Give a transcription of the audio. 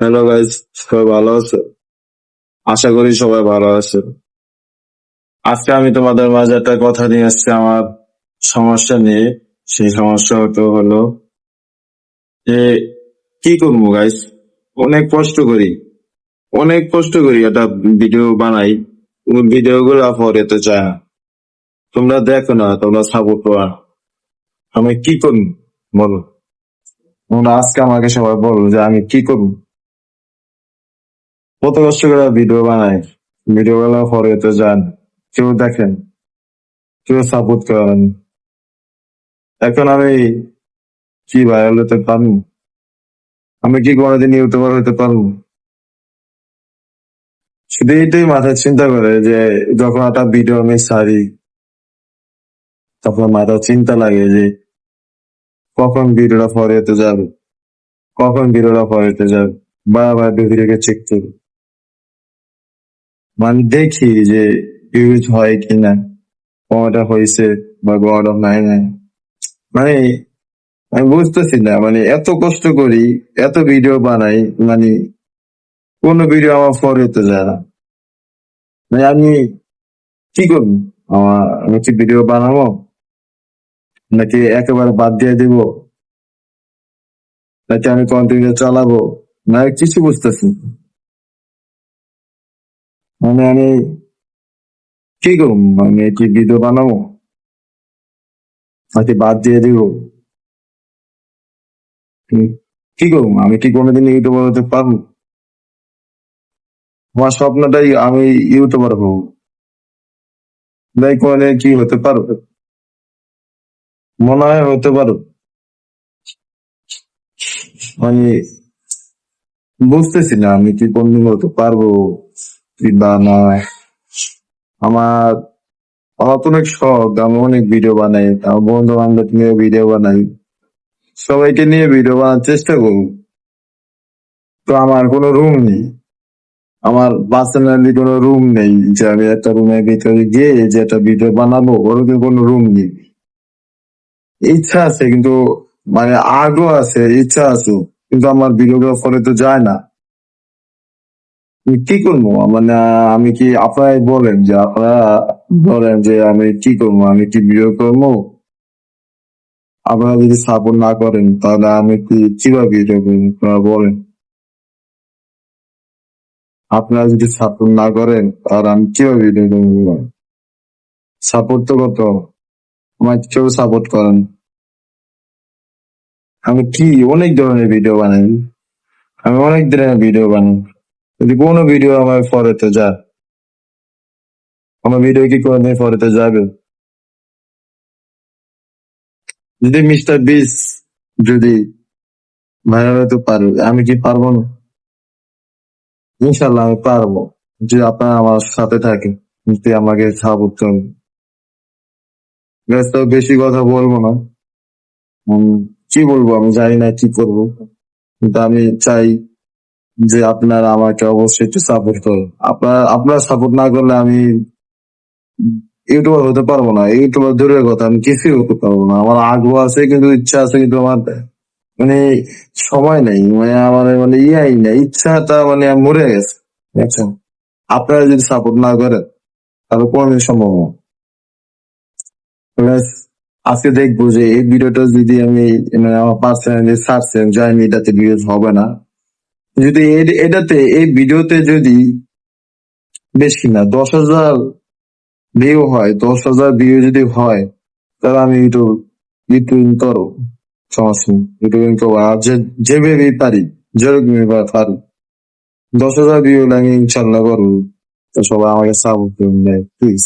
Hello guys, সবাই ভালো আছে? আশা করি সবাই ভালো আছে। আজকে আমি তোমাদের মাঝে একটা কথা নিয়ে আসছি আমার সমস্যা নিয়ে। সেই সমস্যাটা হলো যে কি করবো গাইস, অনেক কষ্ট করি, অনেক কষ্ট করি একটা ভিডিও বানাই, ভিডিও গুলা পরে তো চায় না। তোমরা দেখো না, তোমরা সাপোর্ট করো না। আমি কি করবো বলো? তোমরা আজকে আমাকে সবাই বলো যে আমি কি করবো। কত কষ্ট করে ভিডিও বানাই, ভিডিও গুলা পরে তো যান, কেউ দেখেন, কেউ সাপোর্ট করেন। এখন আমি কি ভাইরাল হতে পারবো? আমি কি কোনোদিন ইউটিউবার হতে পারবো? শুধু এইটাই মাথায় চিন্তা করে যে যখন একটা ভিডিও আমি ছাড়ি, তখন মাথায় চিন্তা লাগে যে কখন ভিডিওটা ফরিয়াতে যাবে, কখন ভিডিওটা ফরিয়াতে যাবে। বারবার ভিডিওকে চেক করি, মানে দেখি যে ইউজ হয় কিনা, কোনটা হয়েছে বা কোনটা নাই নাই। মানে আমি বুঝতেছি না, মানে এত কষ্ট করি, এত ভিডিও বানাই, মানে কোনো ভিডিও আমার ফরিয়াতে যায় না। মানে আমি কি করবো? আমি কি ভিডিও বানাবো, নাকি একেবারে বাদ দিয়ে দিব, নাকি আমি কন্টিনিউ চালাবো, না কিছু বুঝতেছি না। মানে আমি কি করবো? আমি কি ভিডিও বানাবো, নাকি বাদ দিয়ে দিব? উম, কি করবো? আমি কি কোনোদিন ইউটিউবার হতে পারবো? আমার স্বপ্নটাই আমি ইউটিউবার হবো। তাই কোনোদিন কি হতে পারবো? মনে হয় হতে পারো। মানে বুঝতেছি না আমি কি কোনদিন হতে পারবো কি বা না। আমার আমার তো অনেক শখ, আমি অনেক ভিডিও বানাই, আমার বন্ধু বান্ধব নিয়ে ভিডিও বানাই, সবাইকে নিয়ে ভিডিও বানার চেষ্টা করবো। তো আমার কোনো রুম নেই, আমার পার্সোনালি কোনো রুম নেই যে আমি একটা রুমের ভিতরে গিয়ে যে একটা ভিডিও বানাবো, ওরকম কোনো রুম নেই। ইচ্ছা আছে কিন্তু, মানে আগ্রহ আছে, ইচ্ছা আছে, কিন্তু আমার ভিডিওগ্রাফারে তো যায় না। আমি কি করবো? মানে আমি কি, আপনারাই বলেন যে, আপনারা বলেন যে আমি কি করবো, আমি কি ভিডিও করবো? আপনারা যদি সাপোর্ট না করেন তাহলে আমি কি কিভাবে ভিডিও করবো আপনারা বলেন। আপনারা যদি সাপোর্ট না করেন তাহলে আমি কিভাবে ভিডিও করবো? সাপোর্ট তো করতে হবে, আমার কেউ সাপোর্ট করেন। আমি কি অনেক ধরনের ভিডিও বানাই, আমি অনেক ধরনের ভিডিও বানাই, যদি কোনো ভিডিও আমার ফরেতে যায়, আমার ভিডিও কি কোনোদিন ফরেতে যাবে? যদি মিস্টার বিস যদি ভাইরাল হতে পারে, আমি কি পারবো না? ইনশাল্লাহ আমি পারবো, যদি আপনারা আমার সাথে থাকেন, যদি আমাকে সাপোর্ট করেন। Guys, তো বেশি কথা বলবো না। উম, কি বলবো আমি জানি না কি করবো, কিন্তু আমি চাই যে আপনারা আমাকে অবশ্যই একটু সাপোর্ট করুন। আপনারা সাপোর্ট না করলে আমি ইউটিউবার হতে পারবো না। ইউটিউবার দূরের কথা, আমি কিছুই হতে পারবো না। আমার আগ্রহ আছে কিন্তু, ইচ্ছা আছে কিন্তু, আমার মানে সময় নেই, মানে আমার মানে ইয়াই নেই, ইচ্ছাটা মানে মরে গেছে, দেখছেন। আপনারা যদি সাপোর্ট না করেন তাহলে কোনোদিন সম্ভব না। Plus, আজকে দেখবো যে এই ভিডিওটা যদি আমি, মানে আমার পার্সোনালি সার্চেন জানি এটাতে ভিউজ হবে না, যদি এটাতে এই ভিডিওতে যদি বেশি না 10,000 ভিউ হয়, 10,000 ভিউ যদি হয়, তাহলে আমি ইউটিউব ইউটিউবিং করো, সমস্যা নেই, ইউটিউবিং করবো। আর যেভাবে পারি, যেরকম পারি, 10,000 ভিউ লাগে ইনশাল্লাহ করবো। তো সবাই আমাকে সাপোর্ট করুন প্লিজ।